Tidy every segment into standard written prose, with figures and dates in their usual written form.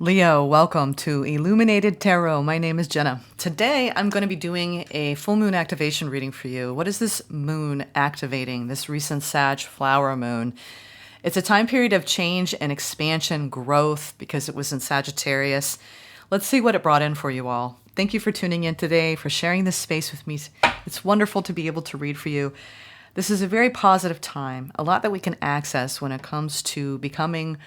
Leo, welcome to Illuminated Tarot. My name is Jenna. Today I'm going to be doing a full moon activation reading for you. What is this moon activating, this recent Sag flower moon? It's a time period of change and expansion, growth, because it was in Sagittarius. Let's see what it brought in for you all. Thank you for tuning in today, for sharing this space with me. It's wonderful to be able to read for you. This is a very positive time, a lot that we can access when it comes to becoming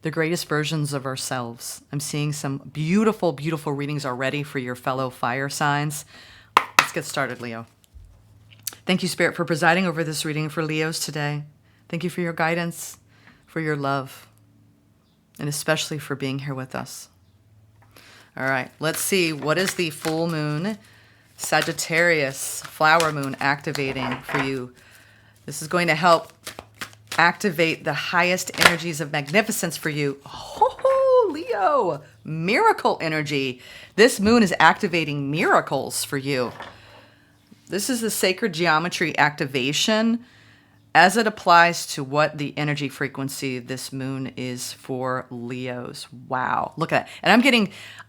the greatest versions of ourselves. I'm seeing some beautiful, beautiful readings already for your fellow fire signs. Let's get started, Leo. Thank you, Spirit, for presiding over this reading for Leos today. Thank you for your guidance, for your love, and especially for being here with us. All right, let's see. What is the full moon Sagittarius flower moon activating for you? This is going to help activate the highest energies of magnificence for you. Oh, Leo, miracle energy. This moon is activating miracles for you. This is the sacred geometry activation as it applies to what the energy frequency this moon is for Leos. Wow, look at that. And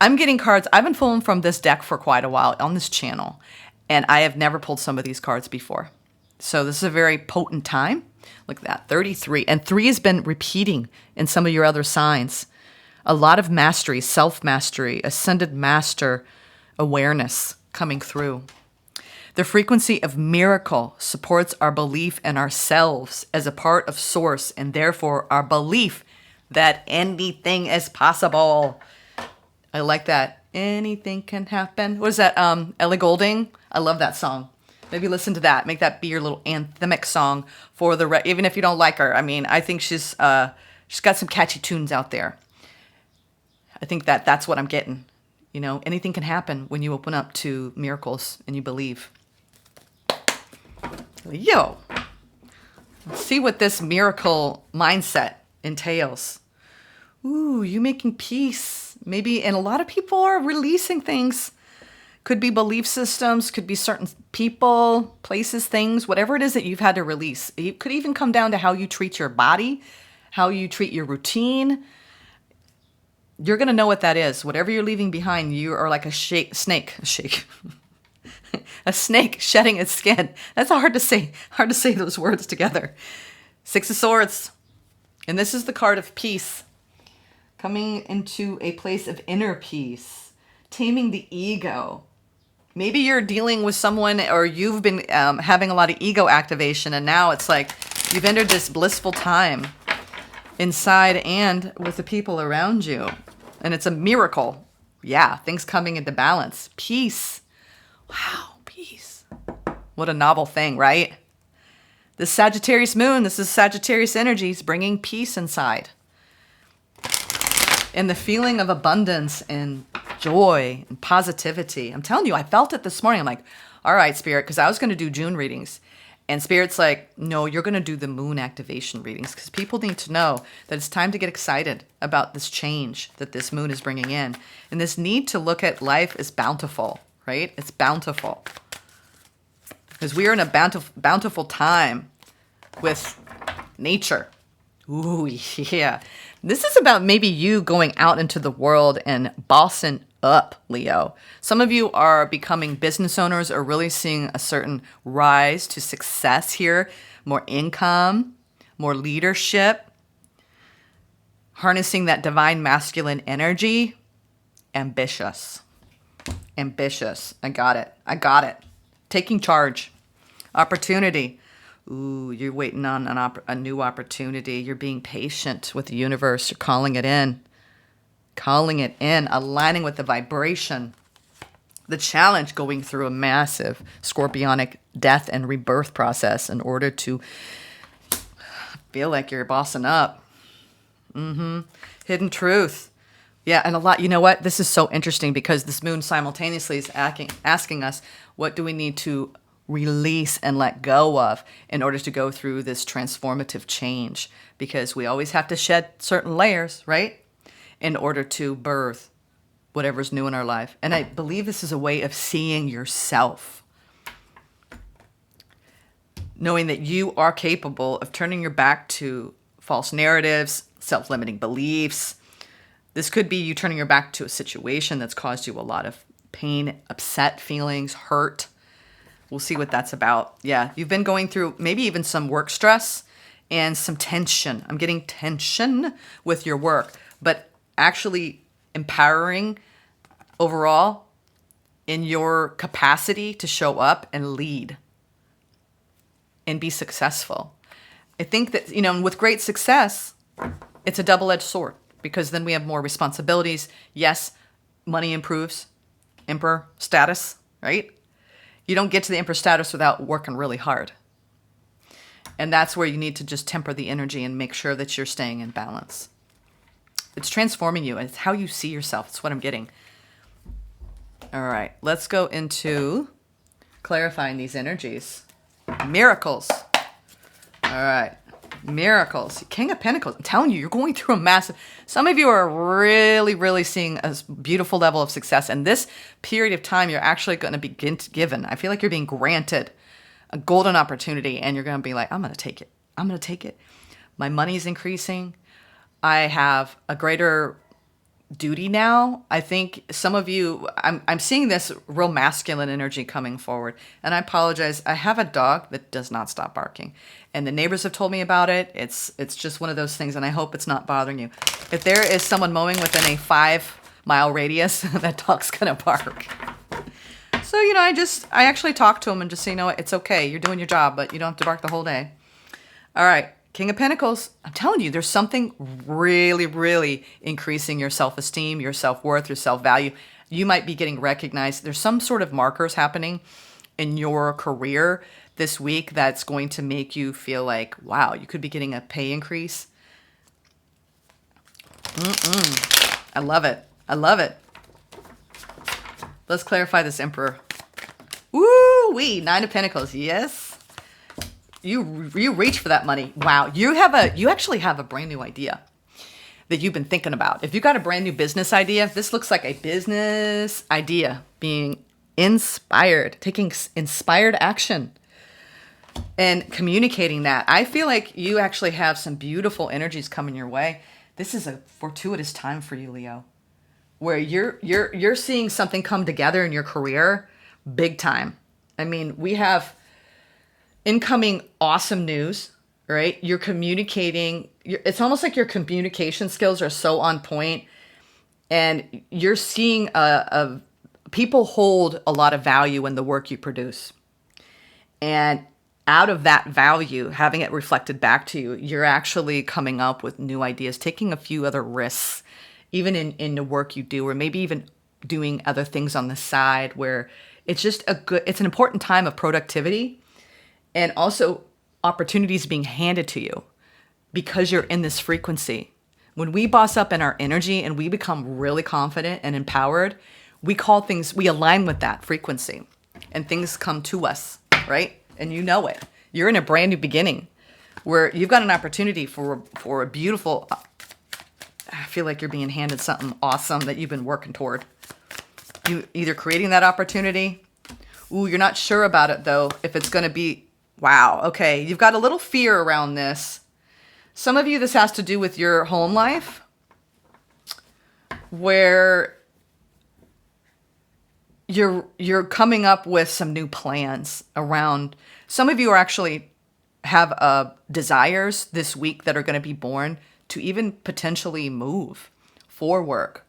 I'm getting cards. I've been pulling from this deck for quite a while on this channel, and I have never pulled some of these cards before. So this is a very potent time. Look at that, 33. And 3 has been repeating in some of your other signs. A lot of mastery, self-mastery, ascended master awareness coming through. The frequency of miracle supports our belief in ourselves as a part of source, and therefore our belief that anything is possible. I like that. Anything can happen. What is that? Ellie Goulding? I love that song. Maybe listen to that. Make that be your little anthemic song for the even if you don't like her. I mean, I think she's got some catchy tunes out there. I think that's what I'm getting. You know, anything can happen when you open up to miracles and you believe. Yo, let's see what this miracle mindset entails. Ooh, you making peace. Maybe, and a lot of people are releasing things. Could be belief systems, could be certain people, places, things, whatever it is that you've had to release. It could even come down to how you treat your body, how you treat your routine. You're going to know what that is. Whatever you're leaving behind, you are like a snake, a snake shedding its skin. That's hard to say those words together. 6 of Swords. And this is the card of peace. Coming into a place of inner peace. Taming the ego. Maybe you're dealing with someone, or you've been having a lot of ego activation, and now it's like you've entered this blissful time inside and with the people around you. And it's a miracle. Yeah, things coming into balance. Peace. Wow, peace. What a novel thing, right? This Sagittarius moon, this is Sagittarius energies bringing peace inside. And the feeling of abundance and joy and positivity. I'm telling you, I felt it this morning. I'm like, all right, Spirit, because I was going to do June readings. And Spirit's like, no, you're going to do the moon activation readings because people need to know that it's time to get excited about this change that this moon is bringing in. And this need to look at life as bountiful, right? It's bountiful. Because we are in a bountiful time with nature. Ooh, yeah. This is about maybe you going out into the world and bossing up, Leo. Some of you are becoming business owners or really seeing a certain rise to success here. More income, more leadership, harnessing that divine masculine energy. Ambitious. Ambitious. I got it. Taking charge. Opportunity. Ooh, you're waiting on a new opportunity. You're being patient with the universe. You're calling it in. Aligning with the vibration. The challenge, going through a massive scorpionic death and rebirth process in order to feel like you're bossing up. Hidden truth. Yeah, and a lot, you know what? This is so interesting because this moon simultaneously is asking us, what do we need to release and let go of in order to go through this transformative change? Because we always have to shed certain layers, right? In order to birth whatever's new in our life. And I believe this is a way of seeing yourself. Knowing that you are capable of turning your back to false narratives, self-limiting beliefs, This could be you turning your back to a situation that's caused you a lot of pain, upset feelings, hurt. We'll see what that's about. Yeah, you've been going through maybe even some work stress and some tension. I'm getting tension with your work, but actually empowering overall in your capacity to show up and lead and be successful. I think that, with great success, it's a double-edged sword because then we have more responsibilities. Yes, money improves, emperor status, right? You don't get to the emperor status without working really hard. And that's where you need to just temper the energy and make sure that you're staying in balance. It's transforming you. It's how you see yourself. It's what I'm getting. All right, let's go into clarifying these energies. Miracles. All right, miracles. King of Pentacles. I'm telling you, you're going through a massive... Some of you are really, really seeing a beautiful level of success. And this period of time, you're actually going to be given. I feel like you're being granted a golden opportunity. And you're going to be like, I'm going to take it. I'm going to take it. My money's increasing. I have a greater duty now. I think some of you, I'm seeing this real masculine energy coming forward. And I apologize. I have a dog that does not stop barking. And the neighbors have told me about it. It's just one of those things, and I hope it's not bothering you. If there is someone mowing within a 5-mile radius, that dog's gonna bark. So, I actually talk to him and just say, it's okay. You're doing your job, but you don't have to bark the whole day. All right. King of Pentacles, I'm telling you, there's something really, really increasing your self-esteem, your self-worth, your self-value. You might be getting recognized. There's some sort of markers happening in your career this week that's going to make you feel like, wow, you could be getting a pay increase. I love it. I love it. Let's clarify this Emperor. Woo-wee, 9 of Pentacles, yes. You reach for that money. Wow, you actually have a brand new idea that you've been thinking about. If you got a brand new business idea, this looks like a business idea being inspired, taking inspired action and communicating that. I feel like you actually have some beautiful energies coming your way. This is a fortuitous time for you, Leo, where you're seeing something come together in your career big time. I mean, we have incoming awesome news, right? You're communicating. It's almost like your communication skills are so on point, and you're seeing people hold a lot of value in the work you produce. And out of that value, having it reflected back to you, you're actually coming up with new ideas, taking a few other risks, even in the work you do, or maybe even doing other things on the side where it's just it's an important time of productivity. And also opportunities being handed to you because you're in this frequency. When we boss up in our energy and we become really confident and empowered, we align with that frequency and things come to us, right? And you know it. You're in a brand new beginning where you've got an opportunity for a beautiful, I feel like you're being handed something awesome that you've been working toward. You either creating that opportunity. You're not sure about it though, if it's going to be, wow, okay, you've got a little fear around this. Some of you, this has to do with your home life, where you're coming up with some new plans around. Some of you are actually have desires this week that are going to be born to even potentially move for work,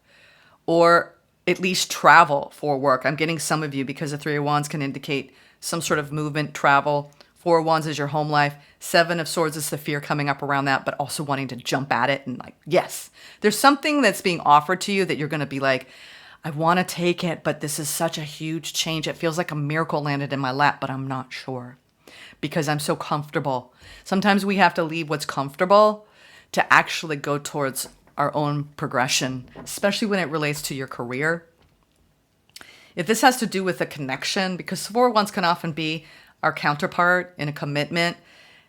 or at least travel for work. I'm getting some of you because the 3 of Wands can indicate some sort of movement, travel. 4 of Wands is your home life. 7 of Swords is the fear coming up around that, but also wanting to jump at it and like, yes, there's something that's being offered to you that you're going to be like, I want to take it, but this is such a huge change. It feels like a miracle landed in my lap, but I'm not sure because I'm so comfortable. Sometimes we have to leave what's comfortable to actually go towards our own progression, especially when it relates to your career. If this has to do with a connection, because 4 of Wands can often be our counterpart in a commitment,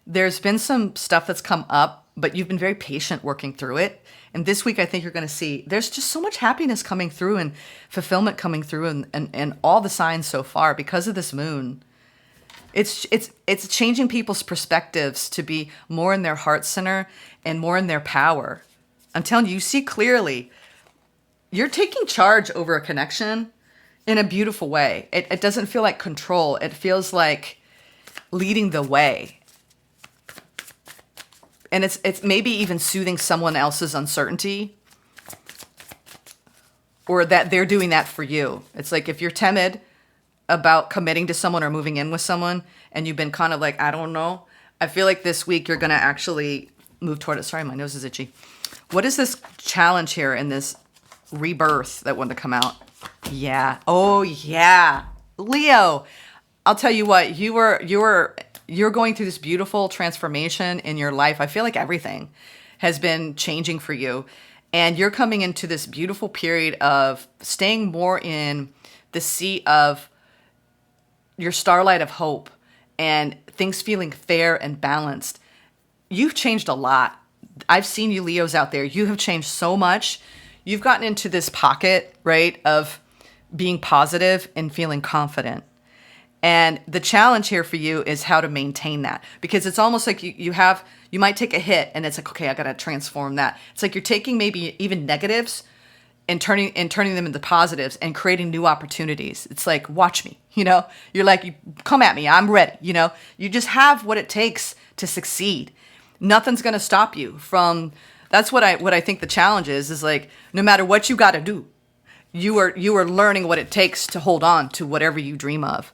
there's been some stuff that's come up, but you've been very patient working through it. And this week, I think you're going to see there's just so much happiness coming through and fulfillment coming through and all the signs so far because of this moon. It's changing people's perspectives to be more in their heart center and more in their power. I'm telling you, you see clearly you're taking charge over a connection in a beautiful way. It doesn't feel like control. It feels like leading the way. And it's maybe even soothing someone else's uncertainty, or that they're doing that for you. It's like if you're timid about committing to someone or moving in with someone and you've been kind of like, I don't know, I feel like this week you're going to actually move toward it. Sorry, my nose is itchy. What is this challenge here in this rebirth that wanted to come out? Yeah. Oh, yeah. Leo, I'll tell you what, you're going through this beautiful transformation in your life. I feel like everything has been changing for you. And you're coming into this beautiful period of staying more in the seat of your starlight of hope and things feeling fair and balanced. You've changed a lot. I've seen you Leos out there. You have changed so much. You've gotten into this pocket, right, of being positive and feeling confident. And the challenge here for you is how to maintain that, because it's almost like you might take a hit and it's like, okay, I got to transform that. It's like you're taking maybe even negatives and turning them into positives and creating new opportunities. It's like, watch me, you're like, come at me. I'm ready. You just have what it takes to succeed. Nothing's going to stop you from, that's what I think the challenge is like, no matter what you got to do, you are learning what it takes to hold on to whatever you dream of.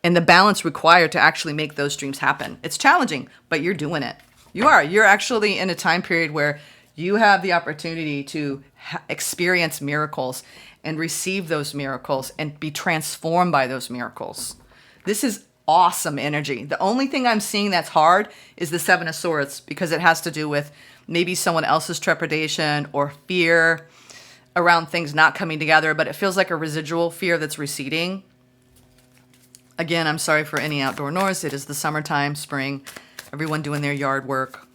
And the balance required to actually make those dreams happen. It's challenging, but you're doing it. You're actually in a time period where you have the opportunity to experience miracles and receive those miracles and be transformed by those miracles. This is awesome energy. The only thing I'm seeing that's hard is the Seven of Swords, because it has to do with maybe someone else's trepidation or fear around things not coming together, but it feels like a residual fear that's receding. Again, I'm sorry for any outdoor noise. It is the summertime, spring, everyone doing their yard work.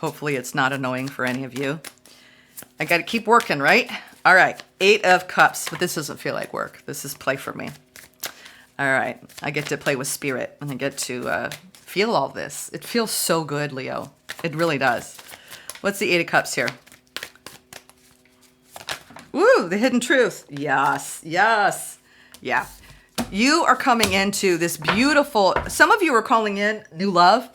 Hopefully it's not annoying for any of you. I got to keep working, right? All right, 8 of Cups, but this doesn't feel like work. This is play for me. All right, I get to play with spirit and I get to feel all this. It feels so good, Leo. It really does. What's the 8 of Cups here? Woo, the hidden truth. Yes, yes. Yeah. You are coming into this beautiful, some of you are calling in new love.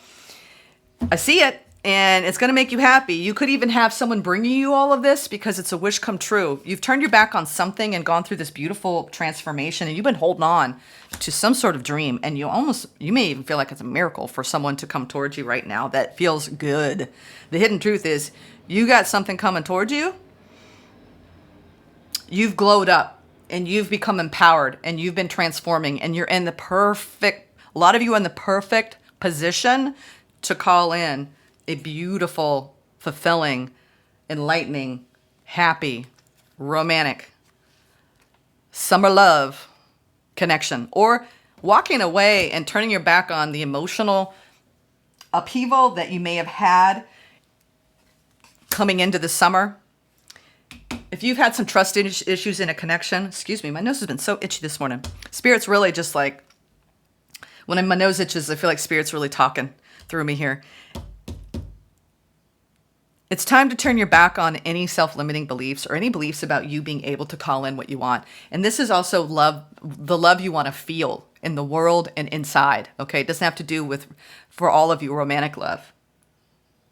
I see it, and it's going to make you happy. You could even have someone bringing you all of this because it's a wish come true. You've turned your back on something and gone through this beautiful transformation, and you've been holding on to some sort of dream, and you may even feel like it's a miracle for someone to come towards you right now that feels good. The hidden truth is you got something coming towards you. You've glowed up. And you've become empowered and you've been transforming and you're in a lot of you are in the perfect position to call in a beautiful, fulfilling, enlightening, happy, romantic, summer love connection, or walking away and turning your back on the emotional upheaval that you may have had coming into the summer. If you've had some trust issues in a connection, excuse me, my nose has been so itchy this morning. Spirit's really just like, when my nose itches, I feel like Spirit's really talking through me here. It's time to turn your back on any self-limiting beliefs or any beliefs about you being able to call in what you want. And this is also love, the love you want to feel in the world and inside, okay? It doesn't have to do with, for all of you, romantic love.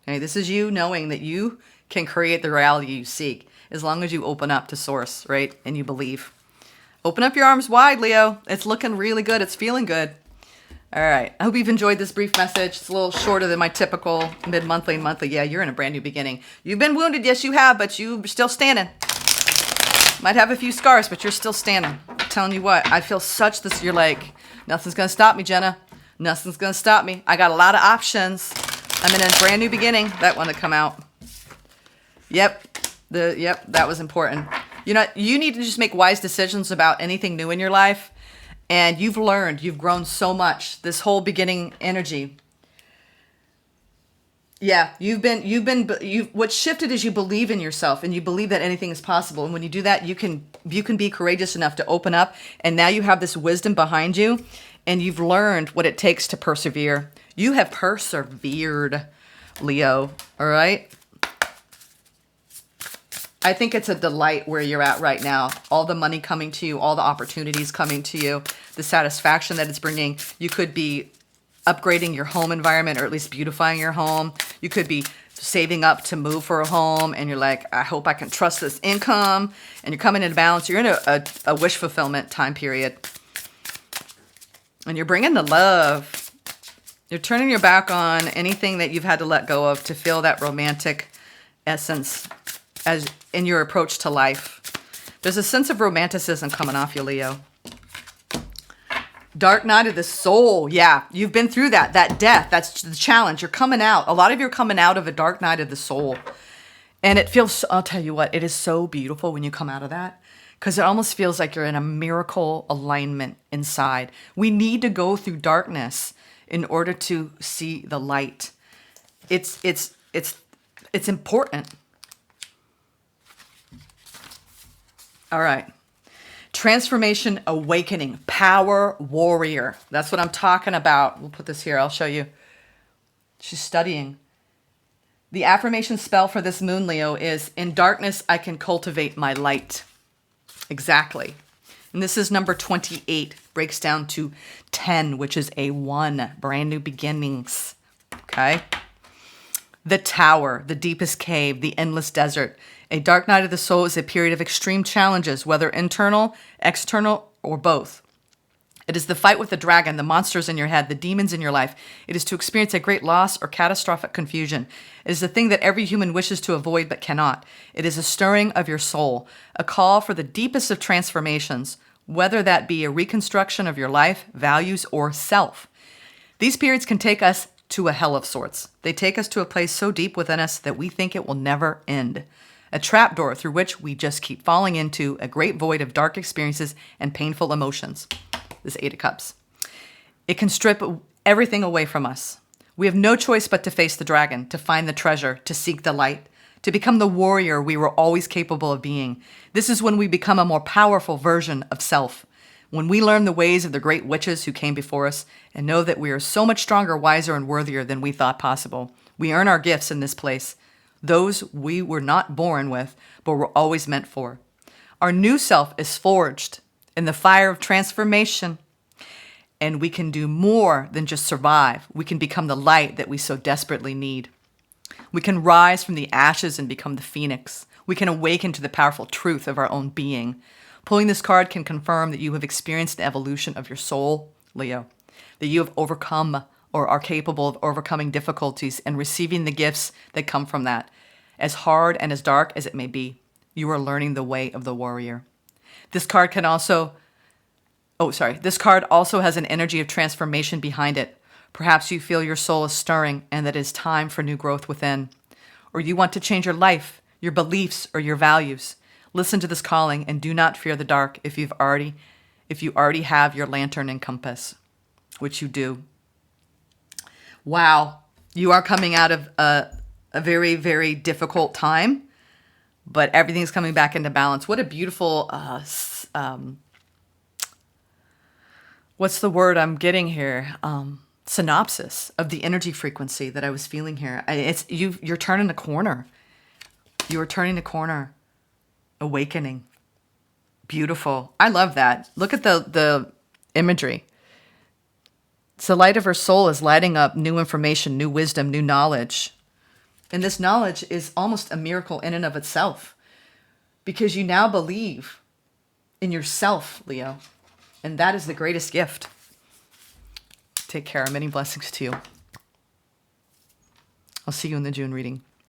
Okay, this is you knowing that you can create the reality you seek. As long as you open up to source, right? And you believe. Open up your arms wide, Leo. It's looking really good. It's feeling good. All right. I hope you've enjoyed this brief message. It's a little shorter than my typical mid-monthly and monthly. Yeah, you're in a brand new beginning. You've been wounded. Yes, you have, but you're still standing. Might have a few scars, but you're still standing. I'm telling you what, I feel such this. You're like, nothing's going to stop me, Jenna. Nothing's going to stop me. I got a lot of options. I'm in a brand new beginning. That one to come out. Yep. That was important. You need to just make wise decisions about anything new in your life. And you've grown so much. This whole beginning energy. Yeah, what shifted is you believe in yourself and you believe that anything is possible. And when you do that, you can be courageous enough to open up. And now you have this wisdom behind you and you've learned what it takes to persevere. You have persevered, Leo. All right. I think it's a delight where you're at right now. All the money coming to you, all the opportunities coming to you, the satisfaction that it's bringing. You could be upgrading your home environment, or at least beautifying your home. You could be saving up to move for a home, and you're like, I hope I can trust this income. And you're coming into balance. You're in a wish fulfillment time period. And you're bringing the love. You're turning your back on anything that you've had to let go of to feel that romantic essence as in your approach to life. There's a sense of romanticism coming off you, Leo. Dark night of the soul. Yeah, you've been through that death. That's the challenge. You're coming out. A lot of you are coming out of a dark night of the soul. And it feels, I'll tell you what, it is so beautiful when you come out of that, because it almost feels like you're in a miracle alignment inside. We need to go through darkness in order to see the light. It's important. All right. Transformation, awakening, power, warrior. That's what I'm talking about. We'll put this here. I'll show you. She's studying. The affirmation spell for this moon, Leo, is, in darkness, I can cultivate my light. Exactly. And this is number 28. Breaks down to 10, which is a 1. Brand new beginnings. Okay. The tower, the deepest cave, the endless desert. A dark night of the soul is a period of extreme challenges, whether internal, external, or both. It is the fight with the dragon, the monsters in your head, the demons in your life. It is to experience a great loss or catastrophic confusion. It is the thing that every human wishes to avoid but cannot. It is a stirring of your soul, a call for the deepest of transformations, whether that be a reconstruction of your life, values, or self. These periods can take us to a hell of sorts. They take us to a place so deep within us that we think it will never end. A trapdoor through which we just keep falling into a great void of dark experiences and painful emotions. This 8 of Cups. It can strip everything away from us. We have no choice but to face the dragon, to find the treasure, to seek the light, to become the warrior we were always capable of being. This is when we become a more powerful version of self. When we learn the ways of the great witches who came before us and know that we are so much stronger, wiser, and worthier than we thought possible. We earn our gifts in this place. Those we were not born with, but were always meant for. Our new self is forged in the fire of transformation, and we can do more than just survive. We can become the light that we so desperately need. We can rise from the ashes and become the phoenix. We can awaken to the powerful truth of our own being. Pulling this card can confirm that you have experienced an evolution of your soul, Leo, that you have overcome or are capable of overcoming difficulties and receiving the gifts that come from that. As hard and as dark as it may be, you are learning the way of the warrior. This card also has an energy of transformation behind it. Perhaps you feel your soul is stirring and that it is time for new growth within. Or you want to change your life, your beliefs, or your values. Listen to this calling and do not fear the dark if you already have your lantern and compass, which you do. Wow, you are coming out of a very, very difficult time, but everything's coming back into balance. What a beautiful, what's the word I'm getting here? Synopsis of the energy frequency that I was feeling here. You're turning a corner. You are turning a corner. Awakening. Beautiful. I love that. Look at the imagery. It's the light of her soul is lighting up new information, new wisdom, new knowledge. And this knowledge is almost a miracle in and of itself, because you now believe in yourself, Leo. And that is the greatest gift. Take care. Many blessings to you. I'll see you in the June reading.